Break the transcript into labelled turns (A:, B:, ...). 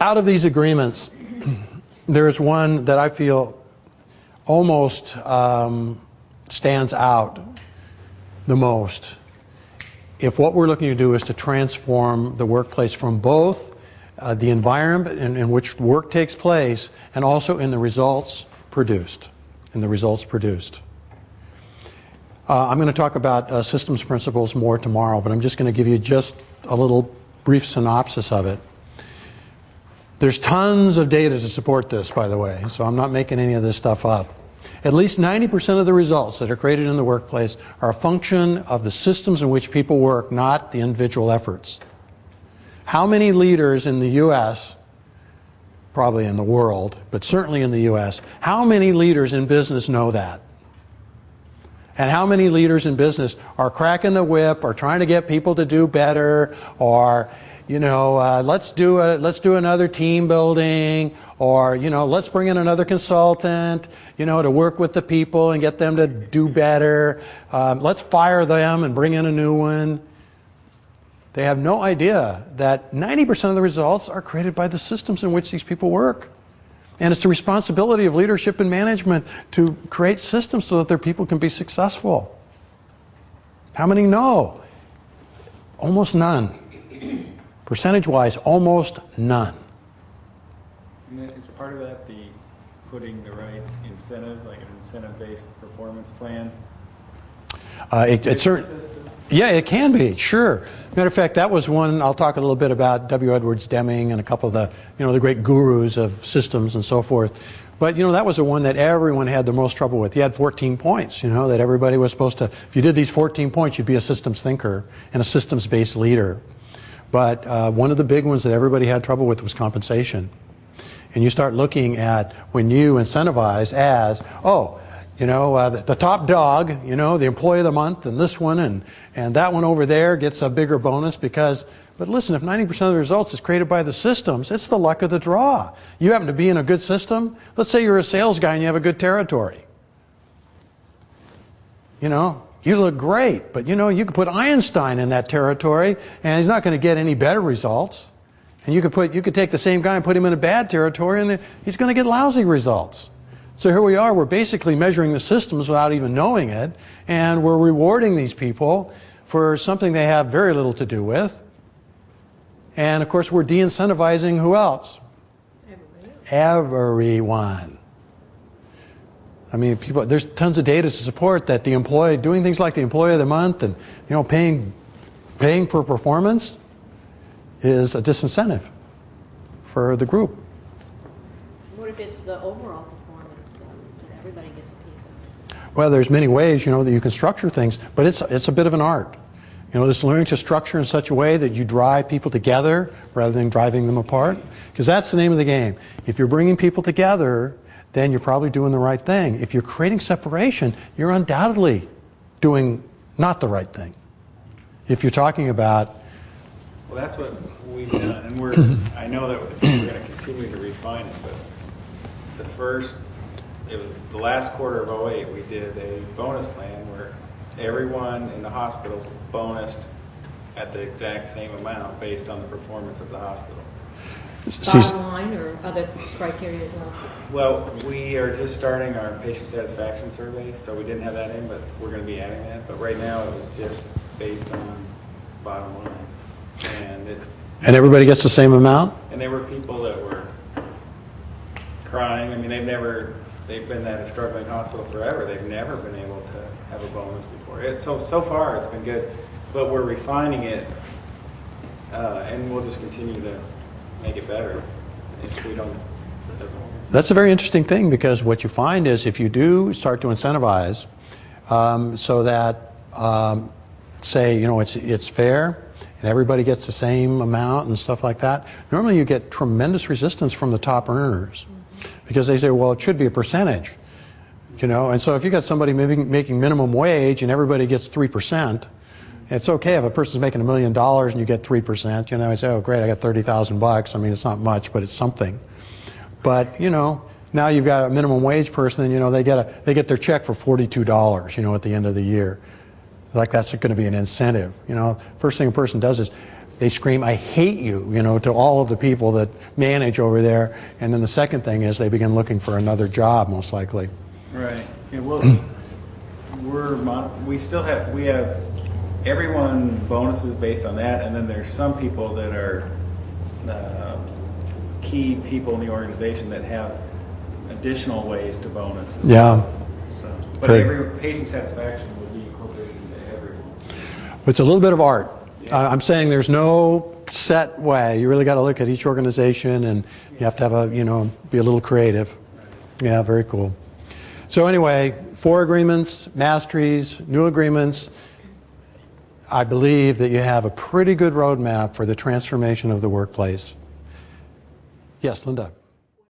A: out of these agreements, there is one that I feel almost stands out the most. If what we're looking to do is to transform the workplace from both the environment in which work takes place and also in the results produced. I'm going to talk about systems principles more tomorrow, but I'm just going to give you just a little brief synopsis of it. There's tons of data to support this, by the way, so I'm not making any of this stuff up. At least 90% of the results that are created in the workplace are a function of the systems in which people work, not the individual efforts. How many leaders in the U.S., probably in the world, but certainly in the U.S., how many leaders in business know that? And how many leaders in business are cracking the whip or trying to get people to do better, or, you know, let's do another team building, or, you know, let's bring in another consultant, you know, to work with the people and get them to do better. Let's fire them and bring in a new one. They have no idea that 90% of the results are created by the systems in which these people work. And it's the responsibility of leadership and management to create systems so that their people can be successful. How many know? Almost none. Percentage-wise, almost none.
B: And is part of that the putting the right incentive, like an incentive-based performance plan?
A: Yeah, it can be, sure. Matter of fact, that was one, I'll talk a little bit about W. Edwards Deming and a couple of the, you know, the great gurus of systems and so forth. But, you know, that was the one that everyone had the most trouble with. You had 14 points, you know, that everybody was supposed to, if you did these 14 points, you'd be a systems thinker and a systems-based leader. But one of the big ones that everybody had trouble with was compensation. And you start looking at when you incentivize as, oh, you know, the top dog, you know, the employee of the month, and this one, and that one over there gets a bigger bonus because, but listen, if 90% of the results is created by the systems, it's the luck of the draw. You happen to be in a good system. Let's say you're a sales guy and you have a good territory. You know, you look great, but you know, you could put Einstein in that territory and he's not going to get any better results. And you could take the same guy and put him in a bad territory and he's going to get lousy results. So here we are, we're basically measuring the systems without even knowing it, and we're rewarding these people for something they have very little to do with. And of course we're de-incentivizing who else? Everyone. I mean, people, there's tons of data to support that the employee, doing things like the employee of the month and, you know, paying for performance is a disincentive for the group.
C: What if it's the overall performance that everybody gets a piece of?
A: Well, there's many ways, you know, that you can structure things, but it's a bit of an art. You know, this learning to structure in such a way that you drive people together rather than driving them apart, because that's the name of the game. If you're bringing people together, then you're probably doing the right thing. If you're creating separation, you're undoubtedly doing not the right thing. If you're talking about...
B: Well, that's what we've done, and I know that we're going to continue to refine it, but it was the last quarter of 2008, we did a bonus plan where everyone in the hospital was bonused at the exact same amount based on the performance of the hospital.
C: Bottom line or other criteria as well?
B: Well, we are just starting our patient satisfaction surveys, so we didn't have that in, but we're going to be adding that. But right now it was just based on bottom line. And
A: everybody gets the same amount?
B: And there were people that were crying. I mean, they've been at a struggling hospital forever. They've never been able to have a bonus before. So far it's been good, but we're refining it, and we'll just continue to make it better if we don't. It doesn't work.
A: That's a very interesting thing, because what you find is if you do start to incentivize so that, say, you know, it's fair and everybody gets the same amount and stuff like that, normally you get tremendous resistance from the top earners, because they say, well, it should be a percentage, you know. And so if you got somebody making minimum wage and everybody gets 3%, it's okay if a person's making $1 million and you get 3%. You know, I say, oh great, I got $30,000. I mean, it's not much, but it's something. But you know, now you've got a minimum wage person, and you know, they get their check for $42. You know, at the end of the year, like that's going to be an incentive. You know, first thing a person does is, they scream, "I hate you," to all of the people that manage over there. And then the second thing is they begin looking for another job, most likely.
B: Right. Yeah, well, we have everyone bonuses based on that, and then there's some people that are key people in the organization that have additional ways to bonus.
A: Yeah.
B: So, but
A: Great.
B: patient satisfaction will be incorporated into everyone.
A: It's a little bit of art.
B: Yeah.
A: I'm saying there's no set way. You really got to look at each organization, and you have to have be a little creative. Yeah, very cool. So anyway, 4 agreements, masteries, new agreements. I believe that you have a pretty good roadmap for the transformation of the workplace. Yes, Linda.